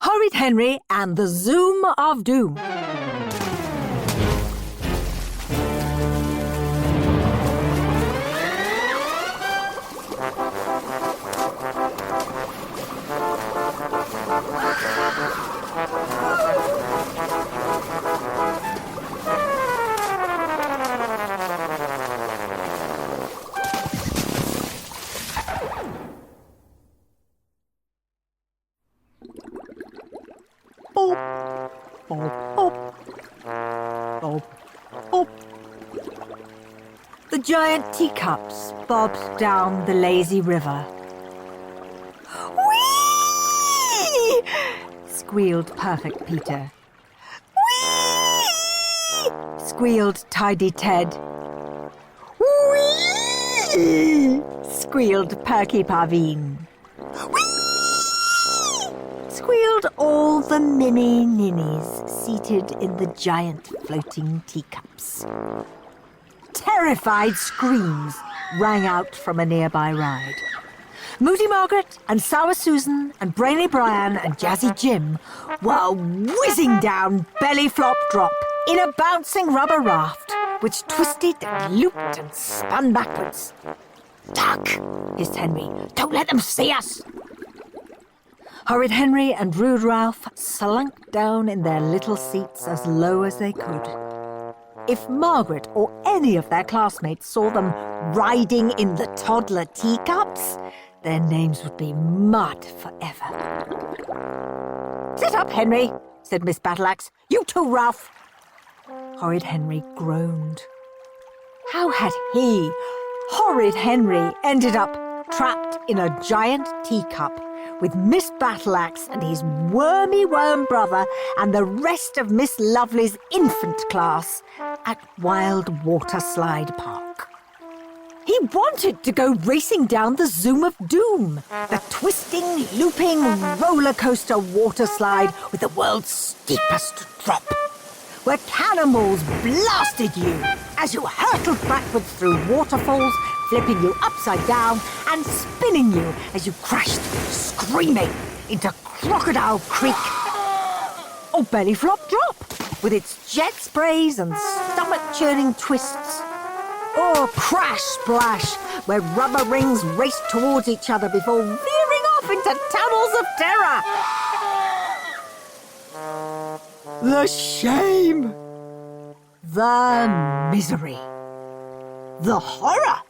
Horrid Henry and the Zoom of Doom. The giant teacups bobbed down the lazy river. Whee! Squealed Perfect Peter. Whee! Squealed Tidy Ted. Whee! Squealed Perky Parveen. Squealed all the mini ninnies seated in the giant floating teacups. Terrified screams rang out from a nearby ride. Moody Margaret and Sour Susan and Brainy Brian and Jazzy Jim were whizzing down belly flop drop in a bouncing rubber raft which twisted and looped and spun backwards. "Duck!" hissed Henry. "Don't let them see us!" Horrid Henry and Rude Ralph slunk down in their little seats as low as they could. If Margaret or any of their classmates saw them riding in the toddler teacups, their names would be mud forever. "Sit up, Henry," said Miss Battleaxe. "You too, Ralph." Horrid Henry groaned. How had he, Horrid Henry, ended up trapped in a giant teacup with Miss Battleaxe and his wormy worm brother and the rest of Miss Lovely's infant class at Wild Water Slide Park? He wanted to go racing down the Zoom of Doom, the twisting, looping roller coaster water slide with the world's steepest drop, where cannonballs blasted you as you hurtled backwards through waterfalls, flipping you upside down and spinning you as you crashed, screaming, into Crocodile Creek. Or Belly Flop Drop, with its jet sprays and stomach-churning twists. Or Crash Splash, where rubber rings raced towards each other before veering off into tunnels of terror. The shame. The misery. The horror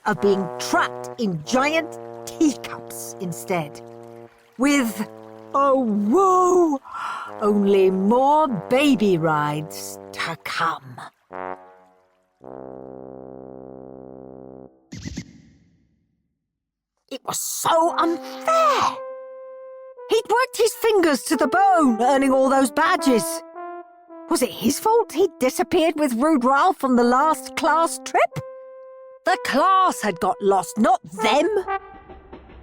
of being trapped in giant teacups instead. With, oh whoa, only more baby rides to come. It was so unfair. He'd worked his fingers to the bone, earning all those badges. Was it his fault he'd disappeared with Rude Ralph on the last class trip? The class had got lost, not them.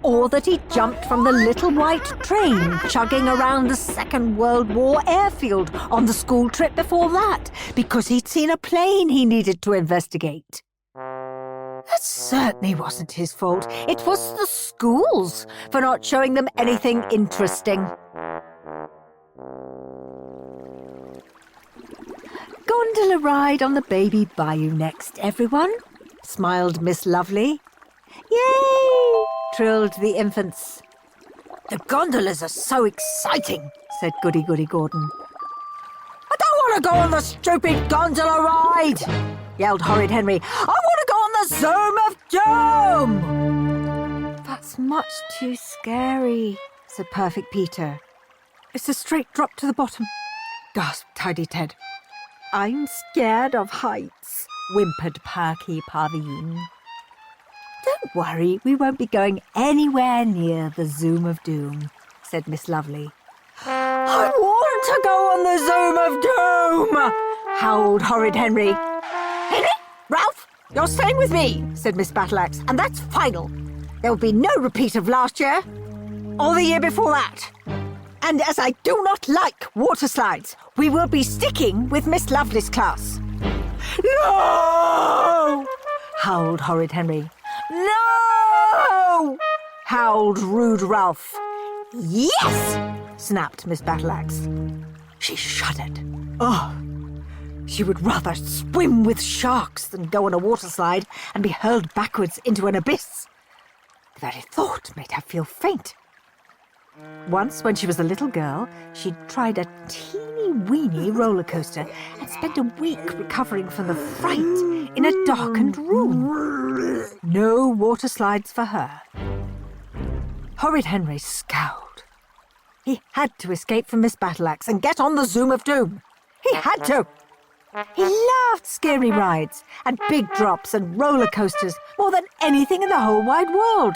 Or that he jumped from the little white train chugging around the Second World War airfield on the school trip before that because he'd seen a plane he needed to investigate. That certainly wasn't his fault. It was the school's for not showing them anything interesting. Gondola ride on the baby bayou next, everyone, smiled Miss Lovely. Yay! Trilled the infants. The gondolas are so exciting, said Goody Goody Gordon. I don't want to go on the stupid gondola ride, yelled Horrid Henry. I want to go on the Zoom of Doom. That's much too scary, said Perfect Peter. It's a straight drop to the bottom, gasped Tidy Ted. I'm scared of heights, whimpered Perky Parveen. Don't worry, we won't be going anywhere near the Zoom of Doom, said Miss Lovely. I want to go on the Zoom of Doom, howled Horrid Henry. Henry, Ralph, you're staying with me, said Miss Battleaxe, and that's final. There will be no repeat of last year, or the year before that. And as I do not like water slides, we will be sticking with Miss Lovely's class. No! Howled Horrid Henry. No! Howled Rude Ralph. Yes! Snapped Miss Battleaxe. She shuddered. Oh, she would rather swim with sharks than go on a water slide and be hurled backwards into an abyss. The very thought made her feel faint. Once, when she was a little girl, she'd tried a teeny-weeny roller coaster and spent a week recovering from the fright in a darkened room. No water slides for her. Horrid Henry scowled. He had to escape from Miss Battleaxe and get on the Zoom of Doom. He had to. He loved scary rides and big drops and roller coasters more than anything in the whole wide world.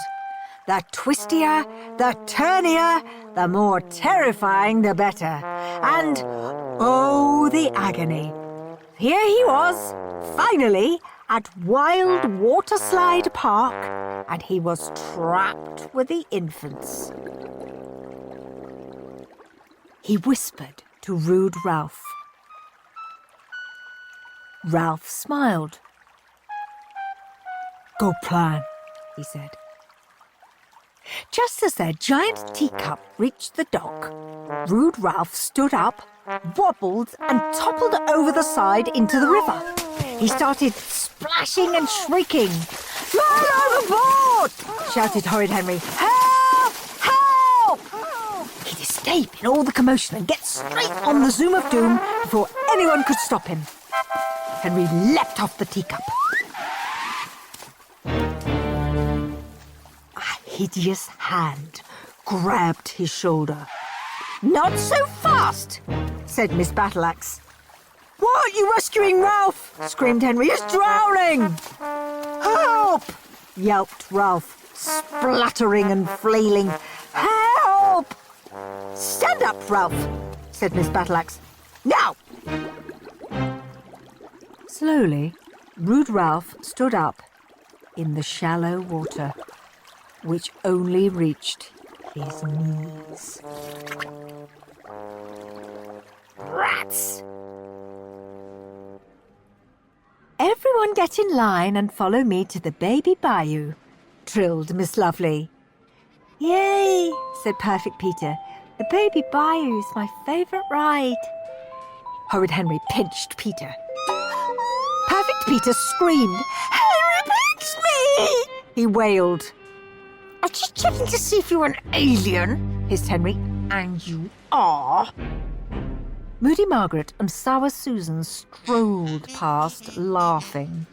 The twistier, the turnier, the more terrifying the better. And, oh, the agony. Here he was, finally, at Wild Waterslide Park, and he was trapped with the infants. He whispered to Rude Ralph. Ralph smiled. Good plan, he said. Just as their giant teacup reached the dock, Rude Ralph stood up, wobbled and toppled over the side into the river. He started splashing and shrieking. "Man overboard!" shouted Horrid Henry. "Help! Help!" He'd escape in all the commotion and get straight on the Zoom of Doom before anyone could stop him. Henry leapt off the teacup. A hideous hand grabbed his shoulder. "Not so fast," said Miss Battleaxe. "Why aren't you rescuing Ralph?" screamed Henry. "He's drowning!" "Help!" yelped Ralph, spluttering and flailing. "Help!" "Stand up, Ralph," said Miss Battleaxe. "Now!" Slowly, Rude Ralph stood up in the shallow water, which only reached his knees. Rats! "Everyone get in line and follow me to the baby bayou," trilled Miss Lovely. "Yay," said Perfect Peter. "The baby bayou's my favourite ride." Horrid Henry pinched Peter. Perfect Peter screamed. "Henry pinched me!" he wailed. "I'm just checking to see if you're an alien," hissed Henry. "And you are." Moody Margaret and Sour Susan strolled past, laughing.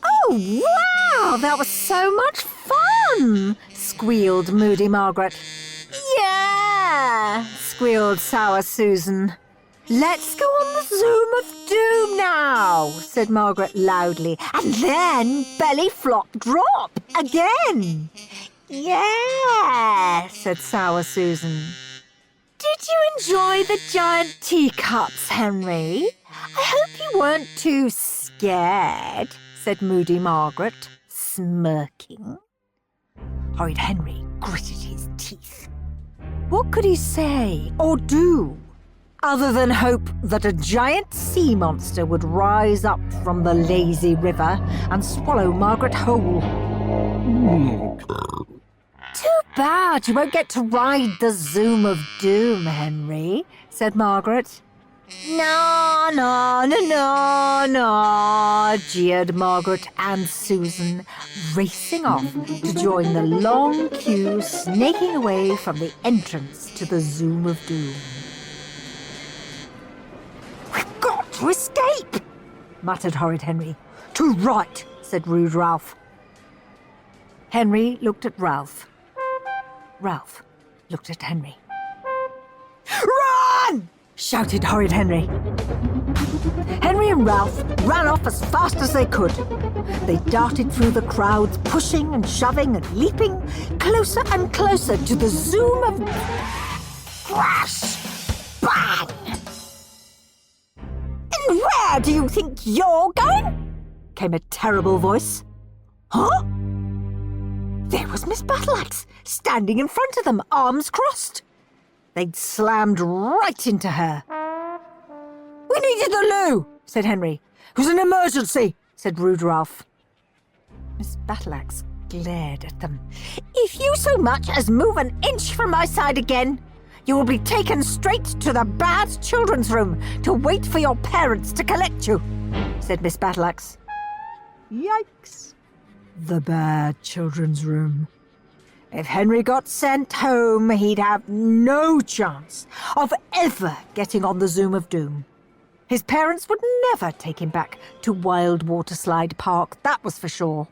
"Oh, wow! That was so much fun!" squealed Moody Margaret. "Yeah!" squealed Sour Susan. "Let's go on the Zoom of Doom now," said Margaret loudly. "And then belly flop drop again." "Yeah," said Sour Susan. "Did you enjoy the giant teacups, Henry? I hope you weren't too scared," said Moody Margaret, smirking. Horrid Henry gritted his teeth. What could he say or do other than hope that a giant sea monster would rise up from the lazy river and swallow Margaret whole? "Too bad you won't get to ride the Zoom of Doom, Henry," said Margaret. "No, no, no, no, no," jeered Margaret and Susan, racing off to join the long queue snaking away from the entrance to the Zoom of Doom. "We've got to escape," muttered Horrid Henry. "Too right," said Rude Ralph. Henry looked at Ralph. Ralph looked at Henry. "Run!" shouted Horrid Henry. Henry and Ralph ran off as fast as they could. They darted through the crowds, pushing and shoving and leaping, closer and closer to the Zoom of... Crash! Bang! "And where do you think you're going?" came a terrible voice. "Huh?" There was Miss Battleaxe, standing in front of them, arms crossed. They'd slammed right into her. "We needed the loo," said Henry. "It was an emergency," said Rude Ralph. Miss Battleaxe glared at them. "If you so much as move an inch from my side again, you will be taken straight to the bad children's room to wait for your parents to collect you," said Miss Battleaxe. Yikes. The bad children's room. If Henry got sent home, he'd have no chance of ever getting on the Zoom of Doom. His parents would never take him back to Wild Waterslide Park, that was for sure.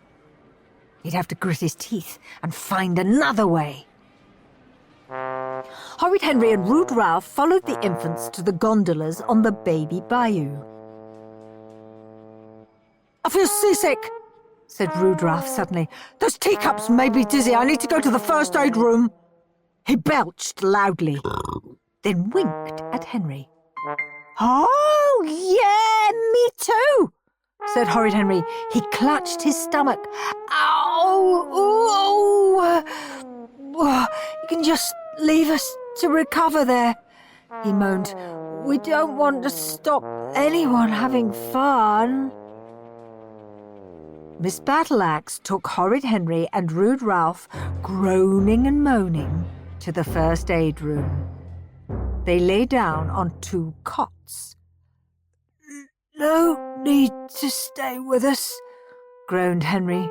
He'd have to grit his teeth and find another way. Horrid Henry and Rude Ralph followed the infants to the gondolas on the baby bayou. "I feel seasick," said Rude Ralph suddenly. "Those teacups made me dizzy. I need to go to the first aid room." He belched loudly, then winked at Henry. "Oh, yeah, me too," said Horrid Henry. He clutched his stomach. "Ow! You can just leave us to recover there," he moaned. "We don't want to stop anyone having fun." Miss Battleaxe took Horrid Henry and Rude Ralph, groaning and moaning, to the first aid room. They lay down on 2 cots. "No need to stay with us," groaned Henry.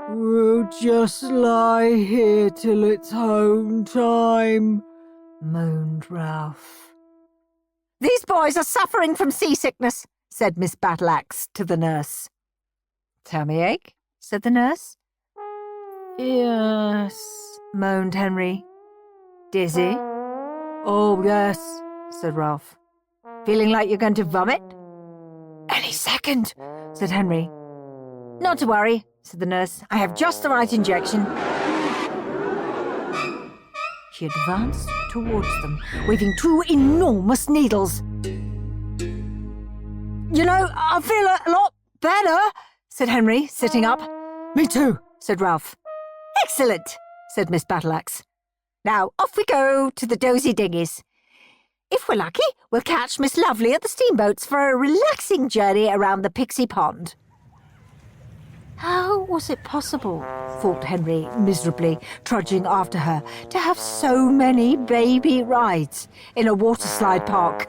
"We'll just lie here till it's home time," moaned Ralph. "These boys are suffering from seasickness," said Miss Battleaxe to the nurse. "Tummy ache?" said the nurse. "Yes," moaned Henry. "Dizzy?" "Oh, yes," said Ralph. "Feeling like you're going to vomit?" "Any second," said Henry. "Not to worry," said the nurse. "I have just the right injection." She advanced towards them, waving 2 enormous needles. "You know, I feel a lot better," said Henry, sitting up. "Me too," said Ralph. "Excellent," said Miss Battleaxe. "Now off we go to the dozy dinghies. If we're lucky, we'll catch Miss Lovely at the steamboats for a relaxing journey around the Pixie Pond." How was it possible, thought Henry miserably, trudging after her, to have so many baby rides in a waterslide park?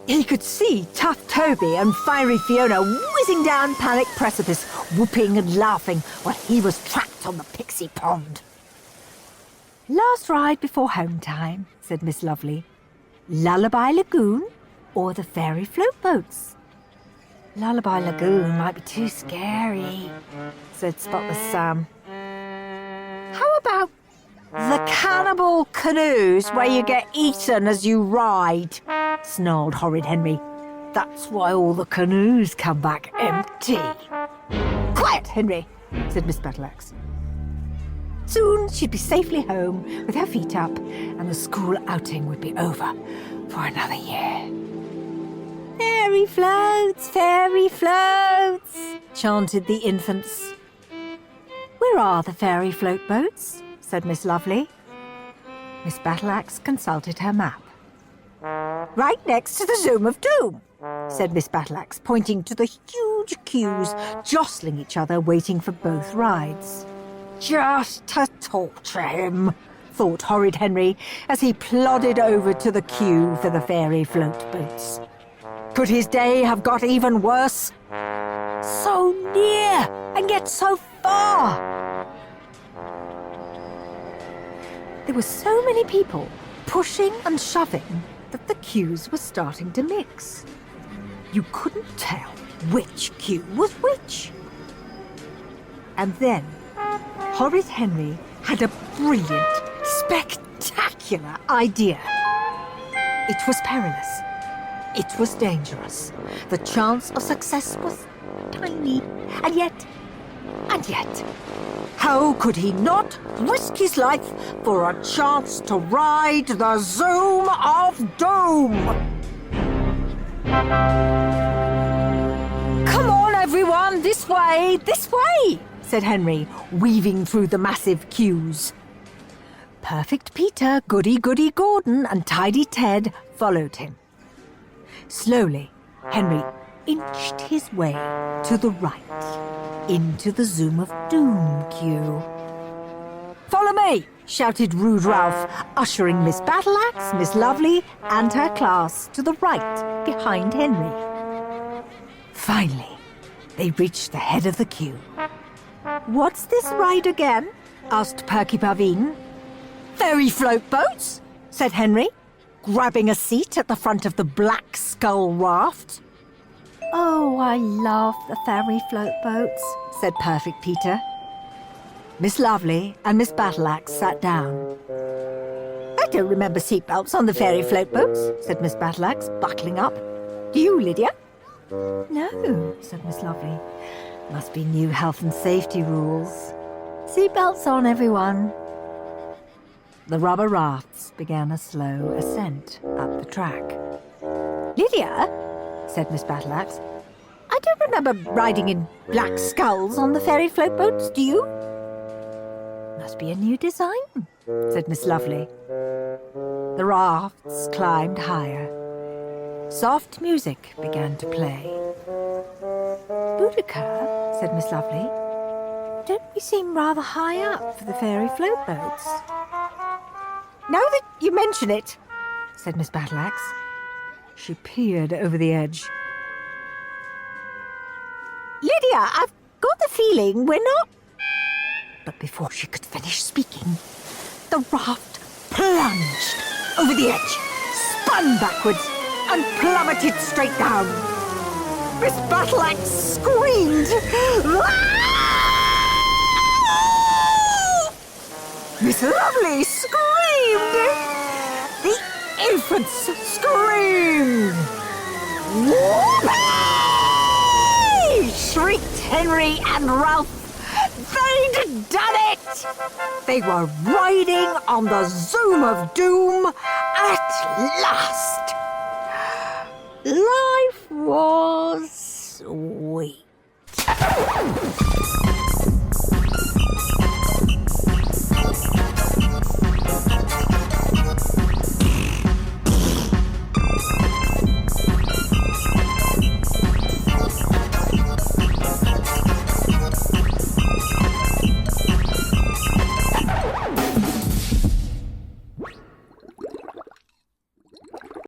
He could see Tough Toby and Fiery Fiona whizzing down Panic Precipice, whooping and laughing while he was trapped on the Pixie Pond. "Last ride before home time," said Miss Lovely. "Lullaby Lagoon or the fairy float boats?" "Lullaby Lagoon might be too scary," said Spotless Sam. "How about the cannibal canoes where you get eaten as you ride?" snarled Horrid Henry. "That's why all the canoes come back empty." "Quiet, Henry," said Miss Battleaxe. Soon she'd be safely home with her feet up, and the school outing would be over for another year. "Fairy floats," chanted the infants. "Where are the fairy float boats?" said Miss Lovely. Miss Battleaxe consulted her map. "Right next to the Zoom of Doom," said Miss Battleaxe, pointing to the huge queues jostling each other, waiting for both rides. "Just to torture him," thought Horrid Henry as he plodded over to the queue for the fairy float boats. Could his day have got even worse? So near, and yet so far. There were so many people pushing and shoving that the queues were starting to mix. You couldn't tell which queue was which. And then Horrid Henry had a brilliant, spectacular idea. It was perilous. It was dangerous. The chance of success was tiny. And yet, how could he not risk his life for a chance to ride the Zoom of Doom? "Come on, everyone, this way, said Henry, weaving through the massive queues. Perfect Peter, Goody Goody Gordon, and Tidy Ted followed him. Slowly, Henry inched his way to the right, into the Zoom of Doom queue. "Follow me!" shouted Rude Ralph, ushering Miss Battleaxe, Miss Lovely, and her class to the right, behind Henry. Finally, they reached the head of the queue. "What's this ride again?" asked Perky Pavine. "Fairy float boats," said Henry, grabbing a seat at the front of the Black Skull raft. "Oh, I love the fairy float boats," said Perfect Peter. Miss Lovely and Miss Battleaxe sat down. "I don't remember seatbelts on the fairy float boats," said Miss Battleaxe, buckling up. "Do you, Lydia?" "No," said Miss Lovely. "Must be new health and safety rules. Seatbelts on, everyone." The rubber rafts began a slow ascent up the track. "Lydia," said Miss Battleaxe, "I don't remember riding in black skulls on the fairy float boats, do you?" "Must be a new design," said Miss Lovely. The rafts climbed higher. Soft music began to play. "Boudicca," said Miss Lovely, "don't we seem rather high up for the fairy float boats?" "Now that you mention it," said Miss Battleaxe. She peered over the edge. "Lydia, I've got the feeling we're not..." But before she could finish speaking, the raft plunged over the edge, spun backwards, and plummeted straight down. Miss Battleaxe screamed. Miss Lovely screamed. The infants screamed. Whoopee! Shrieked Henry and Ralph. They'd done it! They were riding on the Zoom of Doom at last. Life was sweet.